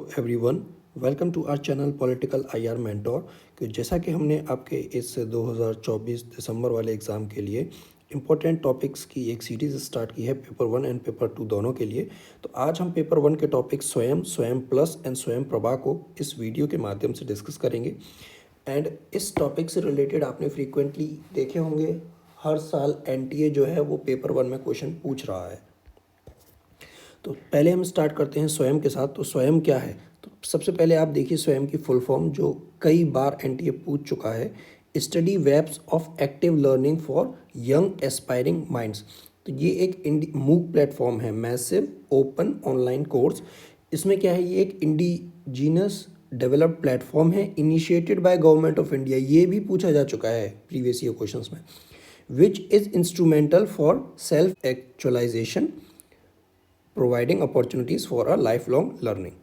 Everyone, welcome to our channel political IR mentor. कि जैसा कि हमने आपके इस 2024 दिसंबर वाले एग्ज़ाम के लिए इम्पोर्टेंट टॉपिक्स की एक सीरीज़ स्टार्ट की है पेपर 1 एंड पेपर 2 दोनों के लिए। तो आज हम पेपर 1 के टॉपिक स्वयं, स्वयं प्लस एंड स्वयं प्रभा को इस वीडियो के माध्यम से डिस्कस करेंगे। एंड इस टॉपिक से रिलेटेड आपने फ्रीक्वेंटली देखे होंगे, हर साल एनटीए जो है वो पेपर 1 में क्वेश्चन पूछ रहा है। तो पहले हम स्टार्ट करते हैं स्वयं के साथ। तो स्वयं क्या है? तो सबसे पहले आप देखिए स्वयं की फुल फॉर्म, जो कई बार एनटीए पूछ चुका है, study webs of active learning for young aspiring minds. तो ये एक मूक प्लेटफॉर्म है, मैसिव ओपन ऑनलाइन कोर्स। इसमें क्या है, ये एक इंडिजीनस डेवलप्ड प्लेटफॉर्म है, initiated by government of India. ये भी पूछा जा चुका है प्रीवियस ईयर क्वेश्चंस में। Which is instrumental for self actualisation, providing opportunities for a life long learning.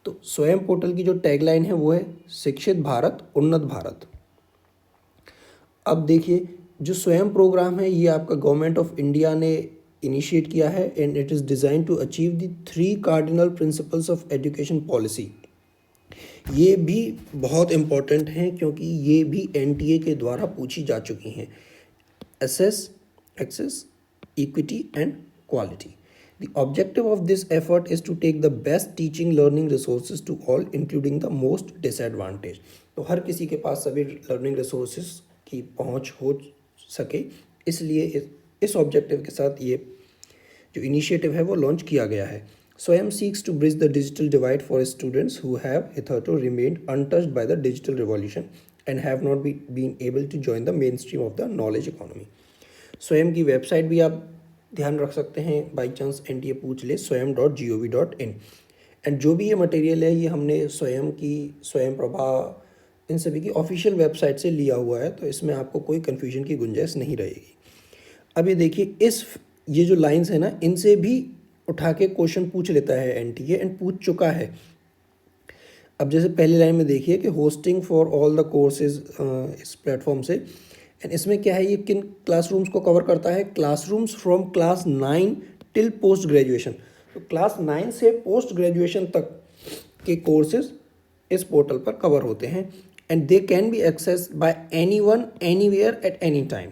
तो स्वयं पोर्टल की जो टैगलाइन है वो है शिक्षित भारत उन्नत भारत। अब देखिए, जो स्वयं प्रोग्राम है ये आपका गवर्नमेंट ऑफ इंडिया ने इनिशिएट किया है and it is design to achieve the 3 cardinal principles of education policy. ये भी बहुत इम्पॉर्टेंट हैं क्योंकि ये भी एनटीए के द्वारा पूछी जा चुकी हैं। Access, access, equity and quality. The objective of this effort is to take the best teaching learning resources to all, including the most disadvantaged. तो हर किसी के पास सभी लर्निंग रिसोर्सेज की पहुंच हो सके, इसलिए इस ऑब्जेक्टिव के साथ ये जो इनिशिएटिव है वो लॉन्च किया गया है। स्वयं seeks to bridge the digital divide for students who have hitherto remained untouched by the digital revolution and have not been able to join the mainstream of the knowledge economy. स्वयं की website भी आप ध्यान रख सकते हैं, by chance NTA पूछ ले, swayam.gov.in। एंड जो भी ये मटेरियल है ये हमने स्वयं की, स्वयं प्रभा, इन सभी की ऑफिशियल वेबसाइट से लिया हुआ है, तो इसमें आपको कोई कन्फ्यूजन की गुंजाइश नहीं रहेगी। अब ये देखिए, ये जो लाइंस है ना, इनसे भी उठा के क्वेश्चन पूछ लेता है एनटीए एंड पूछ चुका है। अब जैसे पहली लाइन में देखिए कि hosting for all the courses इस प्लेटफॉर्म से, एंड इसमें क्या है, ये किन क्लासरूम्स को कवर करता है? Classrooms from class 9 till post graduation. तो क्लास 9 से पोस्ट ग्रेजुएशन तक के कोर्सेज इस पोर्टल पर कवर होते हैं and they can be access by anyone anywhere at any time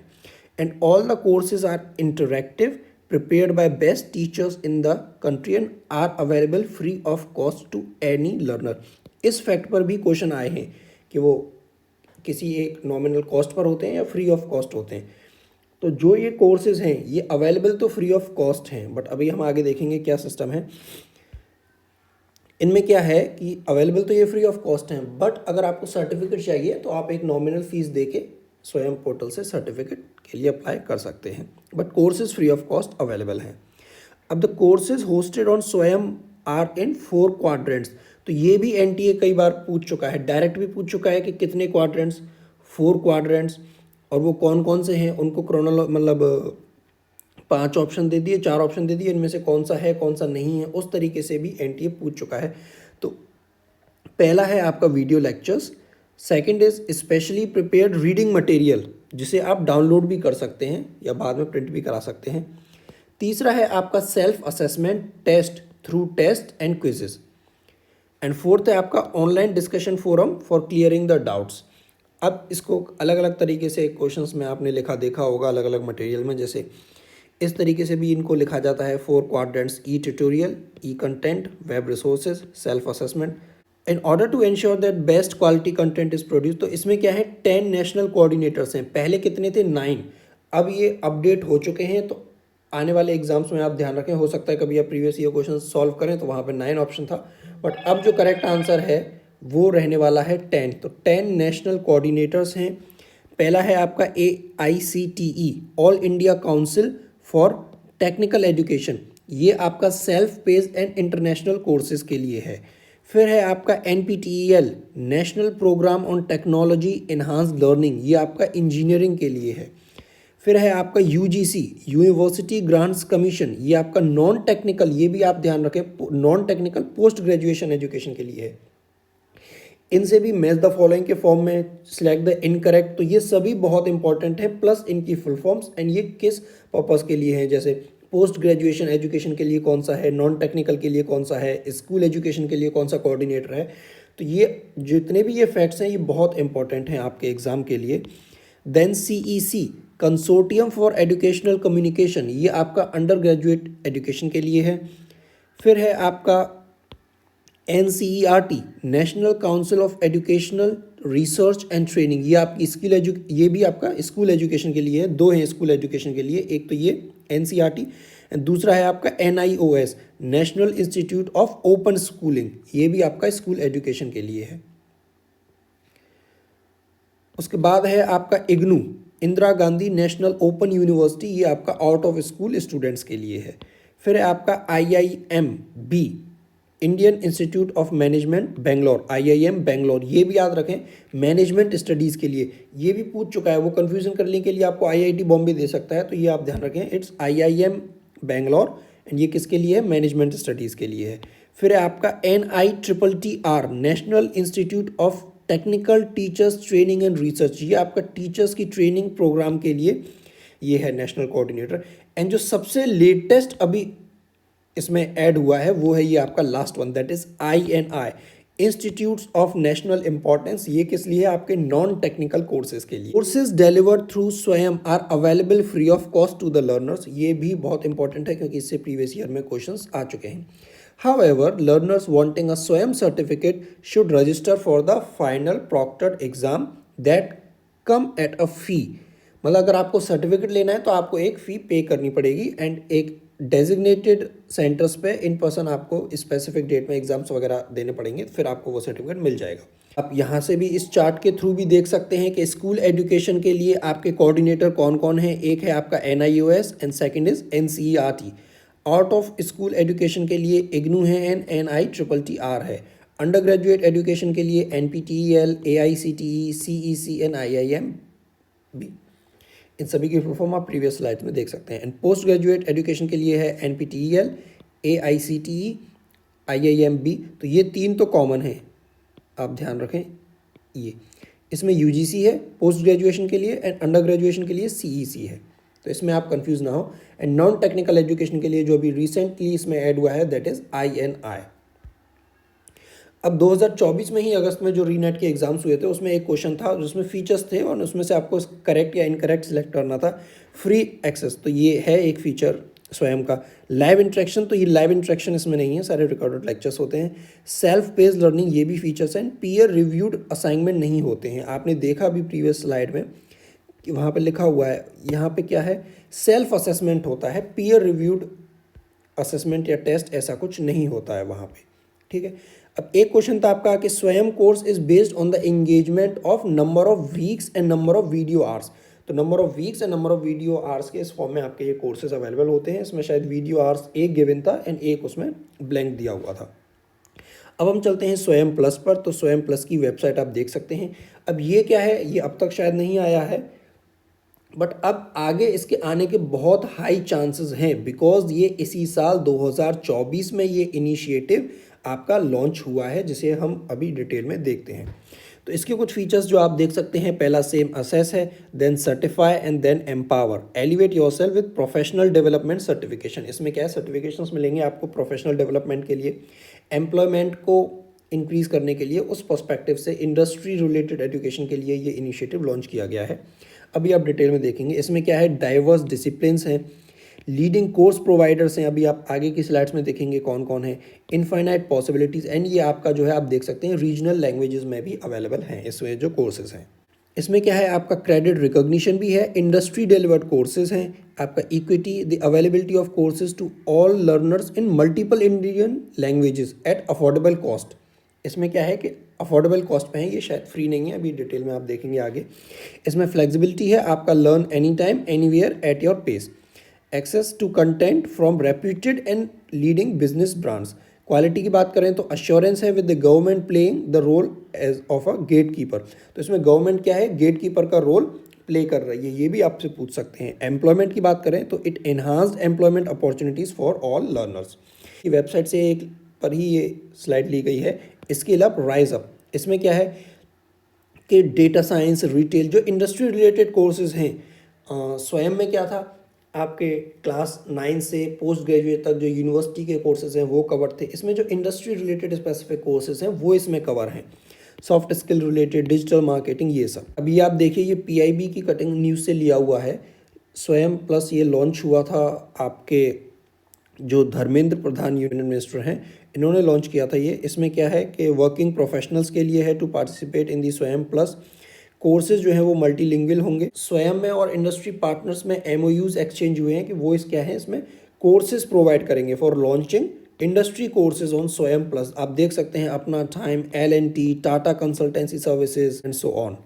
and all the courses are interactive, prepared by best teachers in the country and are available free of cost to any learner। इस fact पर भी question आए हैं कि वो किसी एक nominal cost per होते हैं या फ्री ऑफ कॉस्ट होते हैं। तो जो ये कोर्सेज हैं ये अवेलेबल तो फ्री ऑफ कॉस्ट हैं, बट अभी हम आगे देखेंगे क्या सिस्टम है। इनमें क्या है कि अवेलेबल तो ये फ्री ऑफ कॉस्ट हैं, बट अगर आपको सर्टिफिकेट चाहिए तो आप एक नॉमिनल फीस दे के स्वयं पोर्टल से सर्टिफिकेट के लिए अप्लाई कर सकते हैं, but courses free of cost available हैं। अब द कोर्सेज होस्टेड ऑन स्वयं आर इन 4 क्वाड्रेंट्स। तो ये भी एनटीए कई बार पूछ चुका है, डायरेक्ट भी पूछ चुका है कि कितने क्वाड्रेंट्स, 4 क्वाड्रेंट्स, और वो कौन कौन से हैं उनको मतलब 5 ऑप्शन दे दिए, 4 ऑप्शन दे दिए, इनमें से कौन सा है कौन सा नहीं है, उस तरीके से भी एनटीए पूछ चुका है। तो पहला है आपका video lectures, second is specially prepared reading material, जिसे आप डाउनलोड भी कर सकते हैं या बाद में प्रिंट भी करा सकते हैं। तीसरा है आपका self assessment test through test and quizzes. And fourth है आपका online discussion forum for clearing the doubts. अब इसको अलग अलग तरीके से क्वेश्चंस में आपने लिखा देखा होगा अलग अलग मटेरियल में, जैसे इस तरीके से भी इनको लिखा जाता है 4 quadrants: E tutorial, E content, web resources, self assessment. In order to ensure that best quality content is produce. तो इसमें क्या है, 10 नेशनल कोऑर्डिनेटर्स हैं, पहले कितने थे? 9। अब ये अपडेट हो चुके हैं, तो आने वाले एग्जाम्स में आप ध्यान रखें, हो सकता है कभी आप प्रीवियस ईयर क्वेश्चन सॉल्व करें तो वहाँ पे 9 ऑप्शन था, बट अब जो करेक्ट आंसर है वो रहने वाला है 10। तो 10 नेशनल कोऑर्डिनेटर्स हैं। पहला है आपका AICTE, all India council for technical education, ये आपका self page and international courses के लिए है। फिर है आपका NPTEL, national programme on technology enhanced learning, ये आपका इंजीनियरिंग के लिए है। फिर है आपका UGC, यूनिवर्सिटी ग्रांट्स कमीशन, ये आपका नॉन टेक्निकल, ये भी आप ध्यान रखें, non technical post graduation education के लिए है। इनसे भी मैच द फॉलोइंग के फॉर्म में सिलेक्ट द इनकरेक्ट, तो ये सभी बहुत इंपॉर्टेंट है, प्लस इनकी फुल फॉर्म्स एंड ये किस पर्पस के लिए है, जैसे पोस्ट ग्रेजुएशन एजुकेशन के लिए कौन सा है, नॉन टेक्निकल के लिए कौन सा है, स्कूल एजुकेशन के लिए कौन सा कोऑर्डिनेटर है। तो ये जितने भी ये फैक्ट्स हैं ये बहुत इंपॉर्टेंट हैं आपके एग्ज़ाम के लिए। Then CEC consortium for educational communication, ये आपका अंडर ग्रेजुएट एजुकेशन के लिए है। फिर है आपका NCERT national council of educational research and training, ये आपकी ये भी आपका स्कूल एजुकेशन के लिए है। दो हैं स्कूल एजुकेशन के लिए, एक तो ये NCERT एंड दूसरा है आपका NIOS national institute of open schooling, ये भी आपका स्कूल एजुकेशन के लिए है। उसके बाद है आपका IGNOU Indira Gandhi national open university, ये आपका आउट ऑफ स्कूल स्टूडेंट्स के लिए है। फिर है आपका IIMB Indian institute of management Bangalore, IIM Bangalore, ये भी याद रखें मैनेजमेंट स्टडीज़ के लिए। ये भी पूछ चुका है, वो कन्फ्यूजन करने के लिए आपको IIT बॉम्बे दे सकता है, तो ये आप ध्यान रखें, इट्स IIM बेंगलोर एंड ये किसके लिए है, मैनेजमेंट स्टडीज़ के लिए है। फिर है आपका NITTR national institute of technical teachers training and research, ये आपका टीचर्स की ट्रेनिंग प्रोग्राम के लिए ये है नेशनल कोऑर्डिनेटर। एंड जो सबसे लेटेस्ट अभी इसमें ऐड हुआ है वो है ये आपका last one, that is INI institutes of national importance, ये किस लिए है, आपके नॉन टेक्निकल कोर्सेज के लिए। Courses delivered through Swayam are available free of cost to the learners, ये भी बहुत इंपॉर्टेंट है क्योंकि इससे प्रीवियस ईयर में क्वेश्चंस आ चुके हैं। However, learners wanting a SWAYAM certificate should register for the final proctored exam that come at a fee, मतलब अगर आपको सर्टिफिकेट लेना है तो आपको एक फ़ी पे करनी पड़ेगी एंड एक डेजिग्नेटेड सेंटर्स पे इन पर्सन आपको स्पेसिफिक डेट में एग्जाम्स वगैरह देने पड़ेंगे, फिर आपको वो सर्टिफिकेट मिल जाएगा। आप यहाँ से भी इस चार्ट के थ्रू भी देख सकते हैं कि स्कूल एजुकेशन के लिए आपके कोऑर्डिनेटर कौन कौन है। एक है आपका NIOS and second is NCERT। Out of school education के लिए IGNOU है एंड NITTR है। अंडर ग्रेजुएट एजुकेशन के लिए NPTEL, AICTE, CEC and IIMB। इन सभी की फुल फॉर्म आप प्रीवियस स्लाइड में देख सकते हैं। एंड पोस्ट ग्रेजुएट एजुकेशन के लिए है NPTEL, AICTE, IIMB। तो ये तीन तो कॉमन है, आप ध्यान रखें। ये इसमें UGC है पोस्ट ग्रेजुएशन के लिए एंड अंडर ग्रेजुएशन के लिए CEC है, तो इसमें आप कंफ्यूज ना हो। एंड नॉन टेक्निकल एजुकेशन के लिए जो अभी रिसेंटली इसमें ऐड हुआ है दैट इज INI। अब 2024 में ही अगस्त में जो रीनेट के एग्जाम्स हुए थे उसमें एक क्वेश्चन था जिसमें फीचर्स थे और उसमें से आपको करेक्ट या इनकरेक्ट सिलेक्ट करना था। फ्री एक्सेस, तो ये है एक फीचर स्वयं का। लाइव इंटरेक्शन, तो ये लाइव इंटरेक्शन इसमें नहीं है, सारे रिकॉर्डेड लेक्चर्स होते हैं। सेल्फ पेस्ड लर्निंग, ये भी फीचर्स हैं। पीयर रिव्यूड असाइनमेंट नहीं होते हैं, आपने देखा अभी प्रीवियस स्लाइड में कि वहाँ पे लिखा हुआ है, यहाँ पे क्या है, सेल्फ असेसमेंट होता है, पीयर रिव्यूड असेसमेंट या टेस्ट ऐसा कुछ नहीं होता है वहाँ पे, ठीक है। अब एक क्वेश्चन था आपका कि Swayam course is based on the engagement of number of weeks and number of video hours. तो number of weeks and number of video hours के इस फॉर्म में आपके ये कोर्सेज अवेलेबल होते हैं। इसमें शायद वीडियो आवर्स एक गिवन था एंड एक उसमें ब्लैंक दिया हुआ था। अब हम चलते हैं स्वयं प्लस पर। तो स्वयं प्लस की वेबसाइट आप देख सकते हैं। अब ये क्या है, ये अब तक शायद नहीं आया है, बट अब आगे इसके आने के बहुत हाई चांसेस हैं बिकॉज ये इसी साल 2024 में ये इनिशिएटिव आपका लॉन्च हुआ है, जिसे हम अभी डिटेल में देखते हैं। तो इसके कुछ फीचर्स जो आप देख सकते हैं, पहला सेम असेस है, then certify and then empower, elevate yourself with professional development certification. इसमें क्या है, सर्टिफिकेशंस मिलेंगे आपको प्रोफेशनल डेवलपमेंट के लिए, एम्प्लॉयमेंट को इंक्रीज करने के लिए, उस पर्सपेक्टिव से इंडस्ट्री रिलेटेड एजुकेशन के लिए ये इनिशिएटिव लॉन्च किया गया है। अभी आप डिटेल में देखेंगे। इसमें क्या है, डाइवर्स डिसिप्लिन्स हैं, लीडिंग कोर्स प्रोवाइडर्स हैं, अभी आप आगे की स्लाइड्स में देखेंगे कौन कौन है, इनफाइनाइट पॉसिबिलिटीज़, एंड ये आपका जो है आप देख सकते हैं रीजनल लैंग्वेजेस में भी अवेलेबल हैं इसमें जो कोर्सेज हैं। इसमें क्या है, आपका क्रेडिट रिकॉग्निशन भी है, इंडस्ट्री डिलीवर्ड कोर्सेज हैं, आपका equity, the availability of courses to all learners in multiple Indian languages at affordable cost. इसमें क्या है कि अफोर्डेबल कॉस्ट पे है, ये शायद फ्री नहीं है, अभी डिटेल में आप देखेंगे आगे। इसमें फ्लेक्सिबिलिटी है, आपका learn any time anywhere at your pace, access to content from reputed and leading business brands. Quality की बात करें तो अश्योरेंस है with the government playing the role as of a gate keeper. तो इसमें गवर्नमेंट क्या है, गेट कीपर का रोल प्ले कर रही है, ये भी आपसे पूछ सकते हैं। एम्प्लॉयमेंट की बात करें तो it enhanced employment opportunities for all learners. ये वेबसाइट से एक पर ही ये स्लाइड ली गई है। स्केल अप राइज अप, इसमें क्या है कि डेटा साइंस, रिटेल, जो इंडस्ट्री रिलेटेड कोर्सेज हैं, स्वयं में क्या था, आपके क्लास 9 से पोस्ट ग्रेजुएट तक जो यूनिवर्सिटी के कोर्सेज हैं वो कवर थे। इसमें जो इंडस्ट्री रिलेटेड स्पेसिफिक कोर्सेज हैं वो इसमें कवर हैं, soft skill related, digital marketing, ये सब। अभी आप देखिए ये पीआईबी की कटिंग न्यूज़ से लिया हुआ है। स्वयं प्लस ये लॉन्च हुआ था, आपके जो धर्मेंद्र प्रधान यूनियन मिनिस्टर हैं इन्होंने लॉन्च किया था ये। इसमें क्या है कि वर्किंग प्रोफेशनल्स के लिए है टू पार्टिसिपेट इन दी स्वयं प्लस। कोर्सेज जो है वो मल्टीलिंगुअल होंगे। स्वयं में और इंडस्ट्री पार्टनर्स में एमओयूज एक्सचेंज हुए हैं कि वो इस क्या है, इसमें कोर्सेज प्रोवाइड करेंगे for launching industry courses on Swayam plus. आप देख सकते हैं अपना time, L and T, Tata consultancy services and so on.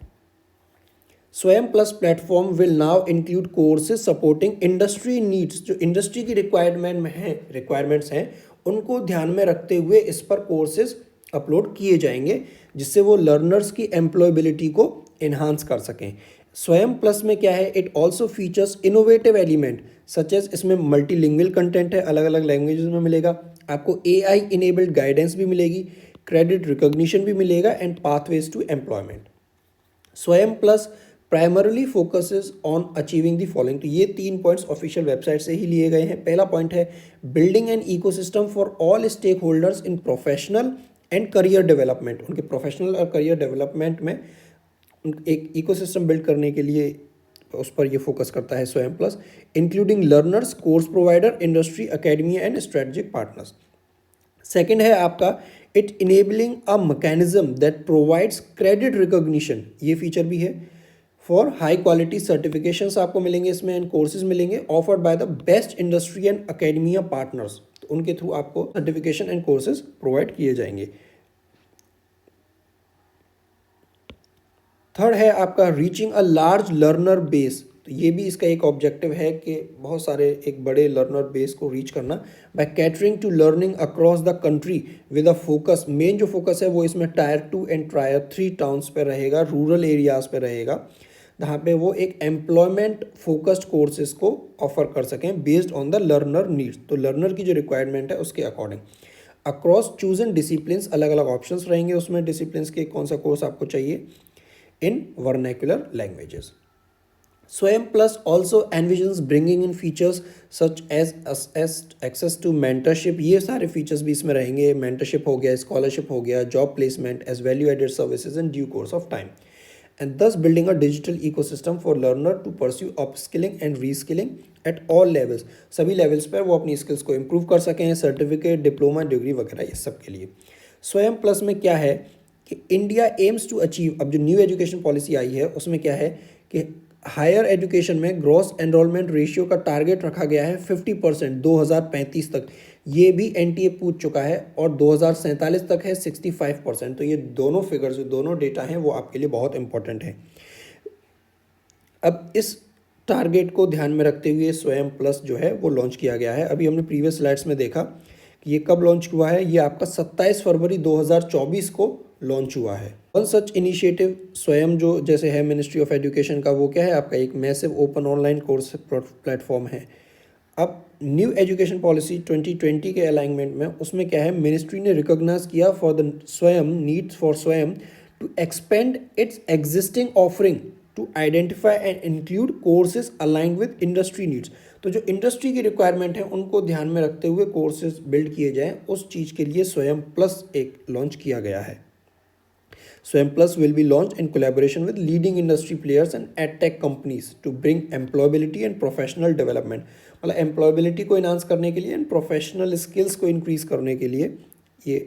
Swayam plus platform will now include courses supporting industry needs. जो इंडस्ट्री की रिक्वायरमेंट्स हैं उनको ध्यान में रखते हुए इस पर कोर्सेज अपलोड किए जाएंगे, जिससे वो लर्नर्स की एम्प्लॉयबिलिटी को इन्हांस कर सकें। स्वयं प्लस में क्या है, it also features innovative element such as, इसमें मल्टीलिंगुअल कंटेंट है, अलग अलग लैंग्वेजेस में मिलेगा आपको, AI इनेबल्ड गाइडेंस भी मिलेगी, क्रेडिट रिकॉग्निशन भी मिलेगा एंड पाथवेज टू एम्प्लॉयमेंट। स्वयं plus primarily focuses on achieving the following. तो ये 3 पॉइंट्स ऑफिशियल वेबसाइट से ही लिए गए हैं। पहला पॉइंट है building an ecosystem for all stake holders in professional and career development. उनके प्रोफेशनल और करियर डेवलपमेंट में एक इकोसिस्टम बिल्ड करने के लिए उस पर ये फोकस करता है Swayam plus, including learners, course provider, industry, academy and strategic partners. Second है आपका it enabling a mechanism that provides credit recognition, ये फीचर भी है फॉर हाई क्वालिटी सर्टिफिकेशंस आपको मिलेंगे इसमें एंड कोर्सेज मिलेंगे offered by the best industry and academia partners. तो उनके थ्रू आपको सर्टिफिकेशन एंड कोर्सेज प्रोवाइड किए जाएंगे। थर्ड है आपका reaching a large learner base. तो ये भी इसका एक ऑब्जेक्टिव है कि बहुत सारे एक बड़े लर्नर बेस को रीच करना by catering to learning across the country with a focus. Main जो फोकस है वो इसमें टायर 2 एंड टायर 3 टाउन्स पे रहेगा, रूरल एरियाज पे रहेगा, जहाँ पे वो एक एम्प्लॉयमेंट फोकस्ड कोर्सेज को ऑफर कर सकें based on the learner needs. तो लर्नर की जो रिक्वायरमेंट है उसके अकॉर्डिंग अक्रॉस चूजन डिसिप्लिन्स, अलग अलग ऑप्शंस रहेंगे उसमें डिसिप्लिन्स के कौन सा कोर्स आपको चाहिए in vernacular languages. Swayam Plus also envisions bringing in features such as access to mentorship। ये सारे फीचर्स भी इसमें रहेंगे, mentorship हो गया, scholarship हो गया, job placement as value added services in due course of time, and thus building a digital ecosystem for learner to pursue upskilling and reskilling at all levels। सभी लेवल्स पर वो अपनी स्किल्स को improve कर सकें, certificate, diploma, degree वगैरह ये सब के लिए। स्वयं प्लस में क्या है कि इंडिया एम्स टू अचीव, अब जो न्यू एजुकेशन पॉलिसी आई है उसमें क्या है कि हायर एजुकेशन में ग्रॉस एनरोलमेंट रेशियो का टारगेट रखा गया है 50% 2035 तक। ये भी एनटीए पूछ चुका है और 2047 तक है 65%। तो ये दोनों फिगर्स, जो दोनों डेटा हैं वो आपके लिए बहुत इंपॉर्टेंट है। अब इस टारगेट को ध्यान में रखते हुए स्वयं प्लस जो है वो लॉन्च किया गया है। अभी हमने प्रीवियस स्लाइड्स में देखा कि ये कब लॉन्च हुआ है, ये आपका 27 फरवरी 2024 को लॉन्च हुआ है। वन सच इनिशिएटिव स्वयं जो जैसे है मिनिस्ट्री ऑफ एजुकेशन का, वो क्या है आपका एक massive open online course platform है। अब न्यू एजुकेशन पॉलिसी 2020 के अलाइनमेंट में उसमें क्या है, मिनिस्ट्री ने रिकॉग्नाइज किया for the Swayam needs for Swayam to expand its existing offering to identify and include courses aligned with industry needs. तो जो इंडस्ट्री की रिक्वायरमेंट है उनको ध्यान में रखते हुए कोर्सेज बिल्ड किए जाएं, उस चीज़ के लिए स्वयं प्लस एक लॉन्च किया गया है। Swayam Plus will be launched in collaboration with leading industry players and edtech companies to bring employability and professional development। मतलब एम्प्लॉयबिलिटी को इन्हांस करने के लिए एंड प्रोफेशनल स्किल्स को इंक्रीज करने के लिए ये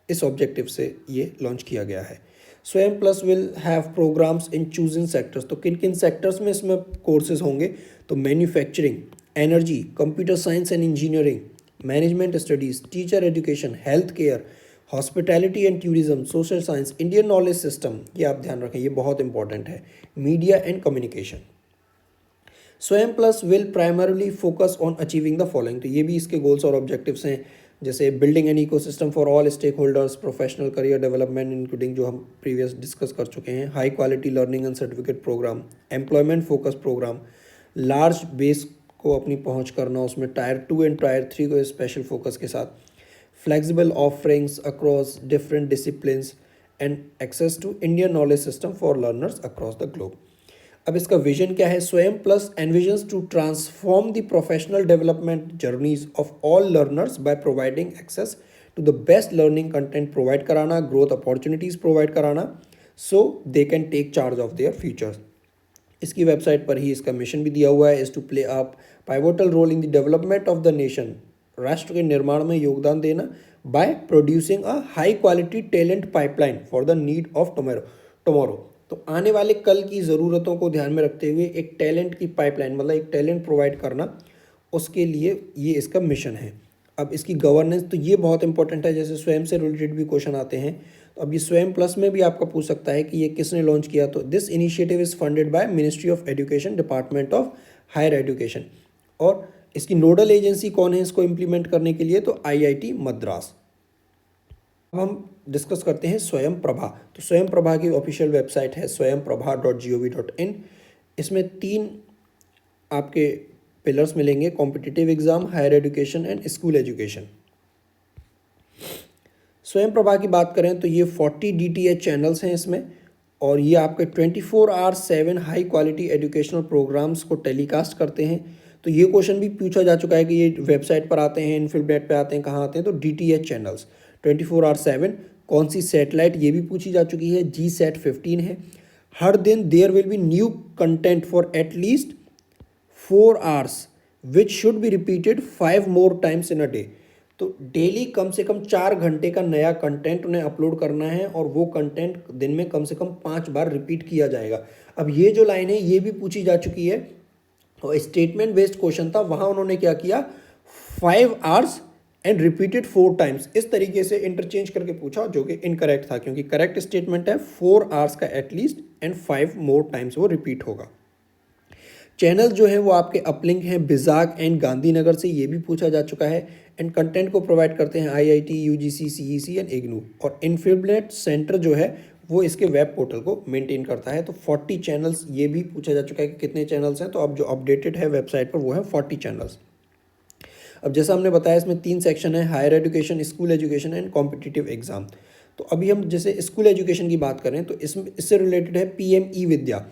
इस ऑब्जेक्टिव से ये लॉन्च किया गया है। Swayam plus will have programmes in choosing sectors. तो किन किन सेक्टर्स में इसमें कोर्सेज होंगे, तो manufacturing, energy, computer science and engineering, management studies, teacher education, health care, hospitality and tourism, social science, Indian knowledge system, ये आप ध्यान रखें, ये बहुत इंपॉर्टेंट है, media and communication. Swayam plus will primarily focus on achieving the following. तो ये भी इसके गोल्स और ऑब्जेक्टिव्स हैं, जैसे building an ecosystem for all stake holders, professional career development including जो हम प्रीवियस डिस्कस कर चुके हैं, high quality learning and certificate programme, employment focus programme, large base को अपनी पहुँच करना, उसमें टायर 2 एंड टायर 3 को स्पेशल फोकस के साथ, flexible offerings across different disciplines and access to Indian knowledge system for learners across the globe। अब इसका विजन क्या है? Swayam plus envisions to transform the professional development journeys of all learners by providing access to the best learning content provide कराना, growth opportunities provide कराना, so they can take charge of their futures. इसकी website पर ही इसका mission भी दिया हुआ है, is to play up pivotal role in the development of the nation, राष्ट्र के निर्माण में योगदान देना, by producing a high quality talent pipeline for the need of tomorrow. तो आने वाले कल की ज़रूरतों को ध्यान में रखते हुए एक टैलेंट की पाइपलाइन, मतलब एक टैलेंट प्रोवाइड करना, उसके लिए ये इसका मिशन है। अब इसकी गवर्नेंस, तो ये बहुत इंपॉर्टेंट है, जैसे स्वयं से रिलेटेड भी क्वेश्चन आते हैं, तो अब ये स्वयं प्लस में भी आपका पूछ सकता है कि ये किसने लॉन्च किया। तो this initiative is funded by ministry of education, department of higher education. और इसकी नोडल एजेंसी कौन है इसको इम्प्लीमेंट करने के लिए? तो आईआईटी मद्रास। अब हम डिस्कस करते हैं स्वयं प्रभा। तो स्वयं प्रभा की ऑफिशियल वेबसाइट है swayamprabha.gov.in। इसमें 3 आपके पिलर्स मिलेंगे: competitive exam, higher education and school education. Swayam Prabha की बात करें तो ये 40 DTH चैनल्स हैं इसमें, और ये आपके 24/7 हाई क्वालिटी एजुकेशनल प्रोग्राम्स को टेलीकास्ट करते हैं। तो ये क्वेश्चन भी पूछा जा चुका है कि ये वेबसाइट पर आते हैं, इनफिलनेट पे आते हैं, कहाँ आते हैं? तो DTH चैनल्स 24/7। कौन सी सैटेलाइट, ये भी पूछी जा चुकी है, GSAT 15 है। हर दिन there will be new content for at least 4 hours which should be repeated 5 more times in a day। तो डेली कम से कम 4 घंटे का नया कंटेंट उन्हें अपलोड करना है, और वो कंटेंट दिन में कम से कम 5 बार रिपीट किया जाएगा। अब ये जो लाइन है ये भी पूछी जा चुकी है, और स्टेटमेंट बेस्ड क्वेश्चन था, वहाँ उन्होंने क्या किया, 5 hours एंड रिपीटेड 4 times, इस तरीके से इंटरचेंज करके पूछा, जो कि इनकरेक्ट था, क्योंकि करेक्ट स्टेटमेंट है 4 hours का एटलीस्ट एंड 5 more times वो रिपीट होगा। चैनल जो है वो आपके अपलिंक हैं बिजाक एंड गांधीनगर से, ये भी पूछा जा चुका है। एंड कंटेंट को प्रोवाइड करते हैं IIT, UGC, CEC and IGNOU. और इन्फिलनेट सेंटर जो है वो इसके वेब पोर्टल को मेंटेन करता है। तो 40 चैनल्स, ये भी पूछा जा चुका है कि कितने चैनल्स हैं, तो अब जो अपडेटेड है वेबसाइट पर वो है 40 चैनल्स। अब जैसा हमने बताया इसमें 3 सेक्शन है: higher education, school education and competitive exam. तो अभी हम जैसे स्कूल एजुकेशन की बात करें तो इससे रिलेटेड है PM ई-विद्या।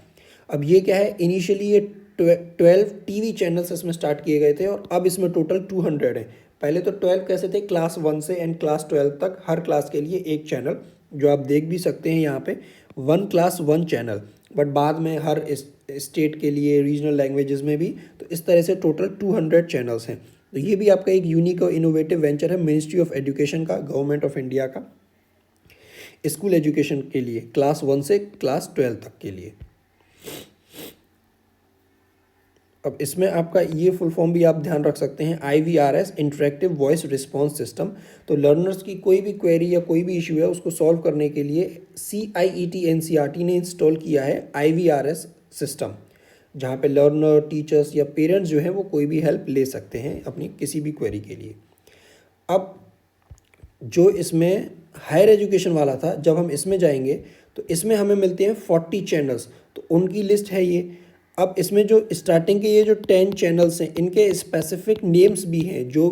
अब ये क्या है, इनिशियली ये 12 TV चैनल्स इसमें स्टार्ट किए गए थे, और अब इसमें टोटल 200 है। पहले तो 12 कैसे थे, क्लास 1 से एंड क्लास 12 तक हर क्लास के लिए एक चैनल, जो आप देख भी सकते हैं यहाँ पे 1 class 1 चैनल। बट बाद में हर स्टेट के लिए, रीजनल लैंग्वेजेस में भी, तो इस तरह से टोटल 200 चैनल्स हैं। तो ये भी आपका एक यूनिक और इनोवेटिव वेंचर है मिनिस्ट्री ऑफ एजुकेशन का, गवर्नमेंट ऑफ इंडिया का, स्कूल एजुकेशन के लिए, क्लास 1 से क्लास 12 तक के लिए। अब इसमें आपका ये फुल फॉर्म भी आप ध्यान रख सकते हैं, IVRS, interactive voice response system. तो लर्नर्स की कोई भी क्वेरी या कोई भी इशू है उसको सॉल्व करने के लिए CIET NCERT ने इंस्टॉल किया है IVRS सिस्टम, जहाँ पे लर्नर, टीचर्स या पेरेंट्स जो हैं वो कोई भी हेल्प ले सकते हैं अपनी किसी भी क्वेरी के लिए। अब जो इसमें हायर एजुकेशन वाला था, जब हम इसमें जाएंगे तो इसमें हमें मिलते हैं 40 चैनल्स, तो उनकी लिस्ट है ये। अब इसमें जो स्टार्टिंग के ये जो 10 चैनल्स हैं, इनके स्पेसिफिक नेम्स भी हैं जो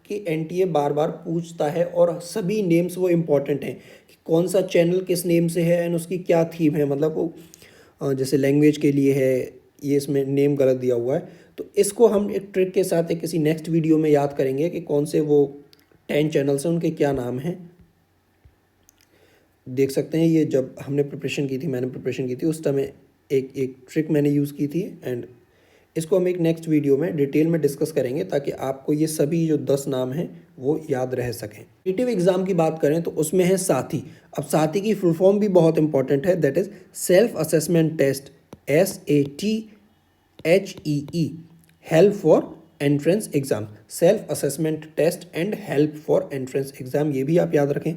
कि NTA बार बार पूछता है, और सभी नेम्स वो इम्पॉर्टेंट हैं कि कौन सा चैनल किस नेम से है एंड उसकी क्या थीम है। मतलब वो जैसे लैंग्वेज के लिए है, ये इसमें नेम गलत दिया हुआ है, तो इसको हम एक ट्रिक के साथ एक किसी नेक्स्ट वीडियो में याद करेंगे कि कौन से वो 10 चैनल्स हैं, उनके क्या नाम हैं। देख सकते हैं ये जब हमने प्रिपरेशन की थी, मैंने प्रिपरेशन की थी उस समय एक ट्रिक मैंने यूज़ की थी, एंड इसको हम एक नेक्स्ट वीडियो में डिटेल में डिस्कस करेंगे ताकि आपको ये सभी जो 10 नाम हैं वो याद रह सकें। कॉम्पिटिटिव एग्जाम की बात करें तो उसमें है साथी। अब साथी की फुल फॉर्म भी बहुत इंपॉर्टेंट है, that is self assessment test, SATHEE, help for entrance exam. Self assessment test and help for entrance exam, ये भी आप याद रखें।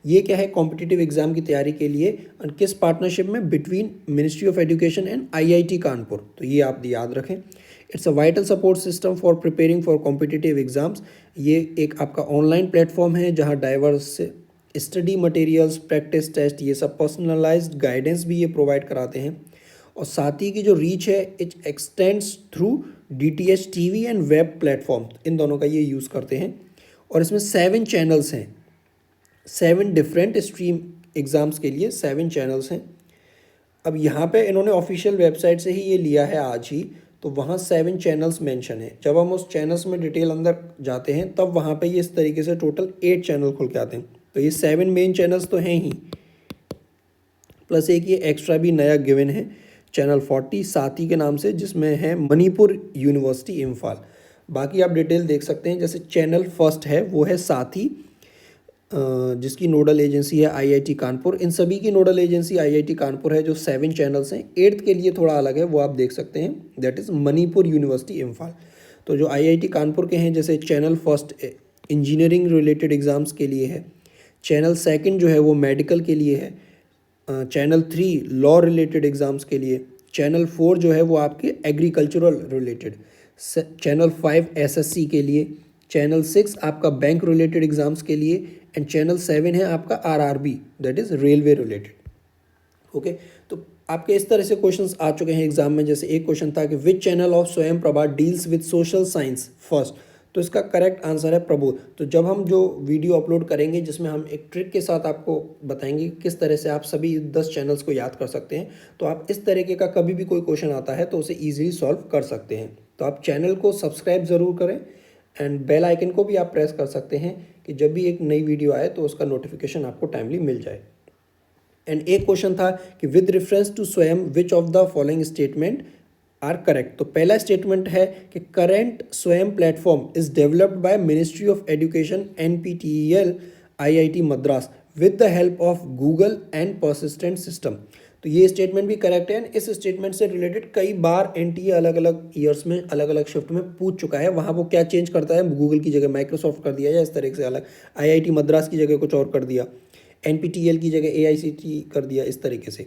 ये क्या है, कॉम्पिटिटिव एग्जाम की तैयारी के लिए, और किस पार्टनरशिप में, between ministry of education and IIT Kanpur, तो ये आप याद रखें। It's a vital support system for preparing for competitive exams. ये एक आपका ऑनलाइन प्लेटफॉर्म है जहाँ diverse study materials, practice test, ये सब पर्सनलाइज्ड गाइडेंस भी ये प्रोवाइड कराते हैं। और साथ ही की जो रीच है, it extends through DTH TV and web platform, इन दोनों का ये यूज़ करते हैं। और इसमें 7 चैनल्स हैं, 7 डिफरेंट स्ट्रीम एग्ज़ाम्स के लिए 7 चैनल्स हैं। अब यहाँ पे इन्होंने ऑफिशियल वेबसाइट से ही ये लिया है आज ही, तो वहाँ 7 चैनल्स मेंशन है। जब हम उस चैनल्स में डिटेल अंदर जाते हैं तब वहाँ पे ये इस तरीके से टोटल 8 चैनल खुल के आते हैं। तो ये 7 मेन चैनल्स तो हैं ही, प्लस एक ये एक्स्ट्रा भी नया गिवन है चैनल 40 साथी के नाम से, जिसमें है मणिपुर यूनिवर्सिटी इम्फाल। बाकी आप डिटेल देख सकते हैं। जैसे चैनल फर्स्ट है वो है साथी, जिसकी नोडल एजेंसी है आईआईटी कानपुर। इन सभी की नोडल एजेंसी आईआईटी कानपुर है, जो 7 चैनल्स हैं। 8th के लिए थोड़ा अलग है, वो आप देख सकते हैं, that is Manipur university Imphal. तो जो आईआईटी कानपुर के हैं, जैसे channel first engineering related exams के लिए है, चैनल सेकंड जो है वो मेडिकल के लिए है, चैनल 3 लॉ रिलेटेड एग्ज़ाम्स के लिए, चैनल 4 जो है वो आपके एग्रीकल्चरल रिलेटेड, चैनल 5 एसएससी के लिए, चैनल 6 आपका बैंक रिलेटेड एग्ज़ाम्स के लिए, एंड चैनल 7 है आपका RRB, that is railway related. Okay, तो आपके इस तरह से क्वेश्चंस आ चुके हैं एग्जाम में। जैसे एक क्वेश्चन था कि विच चैनल ऑफ स्वयं Prabha deals with social science first, तो इसका करेक्ट आंसर है प्रबोध। तो जब हम जो वीडियो अपलोड करेंगे जिसमें हम एक ट्रिक के साथ आपको बताएंगे कि किस तरह से आप सभी 10 चैनल्स को याद कर सकते हैं, तो आप इस तरीके का कभी भी कोई क्वेश्चन आता है तो उसे ईजिली सॉल्व कर सकते हैं। तो आप चैनल को सब्सक्राइब ज़रूर करें एंड बेल आइकन को भी आप प्रेस कर सकते हैं कि जब भी एक नई वीडियो आए तो उसका नोटिफिकेशन आपको टाइमली मिल जाए। एंड एक क्वेश्चन था कि with reference to Swayam which of the following statement are correct. तो पहला स्टेटमेंट है कि current Swayam platform is developed by ministry of education NPTEL IIT Madras with the help of Google and persistent system. तो ये statement भी correct है। इस statement से रिलेटेड कई बार NTA अलग अलग ईयर्स में अलग अलग शिफ्ट में पूछ चुका है। वहाँ वो क्या चेंज करता है, गूगल की जगह माइक्रोसॉफ्ट कर दिया या इस तरीके से अलग, IIT मद्रास की जगह कुछ और कर दिया, NPTEL की जगह AICTE कर दिया, इस तरीके से।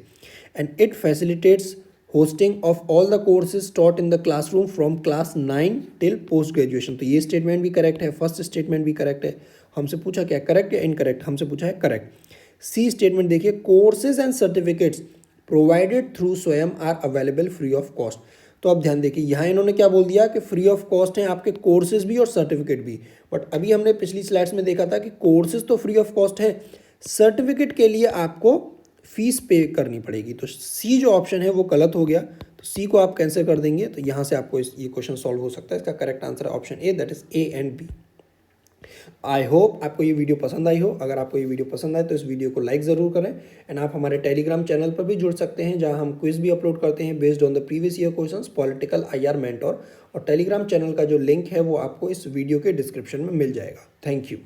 And it facilitates hosting of all the courses taught in the classroom from class 9 till post graduation. तो ये स्टेटमेंट भी करेक्ट है, फर्स्ट स्टेटमेंट भी करेक्ट है। हमसे पूछा क्या करेक्ट या इनकरेक्ट, हमसे पूछा है करेक्ट। सी स्टेटमेंट देखिए, courses and certificates provided through Swayam are available free of cost. तो अब ध्यान देखिए, यहाँ इन्होंने क्या बोल दिया कि फ्री ऑफ कॉस्ट हैं आपके कोर्सेज भी और सर्टिफिकेट भी, बट अभी हमने पिछली स्लाइड्स में देखा था कि कोर्सेज तो फ्री ऑफ कॉस्ट है, सर्टिफिकेट के लिए आपको फीस पे करनी पड़ेगी। तो सी जो ऑप्शन है वो गलत हो गया, तो सी को आप कैंसिल कर देंगे। तो यहाँ से आपको ये क्वेश्चन सॉल्व हो सकता है। इसका करेक्ट आंसर है option A, that is A and B। I hope आपको ये वीडियो पसंद आई हो। अगर आपको ये वीडियो पसंद आए तो इस वीडियो को लाइक ज़रूर करें एंड आप हमारे टेलीग्राम चैनल पर भी जुड़ सकते हैं, जहां हम क्विज भी अपलोड करते हैं based on the previous year questions, political IR mentor. और टेलीग्राम चैनल का जो लिंक है वो आपको इस वीडियो के डिस्क्रिप्शन में मिल जाएगा। Thank you.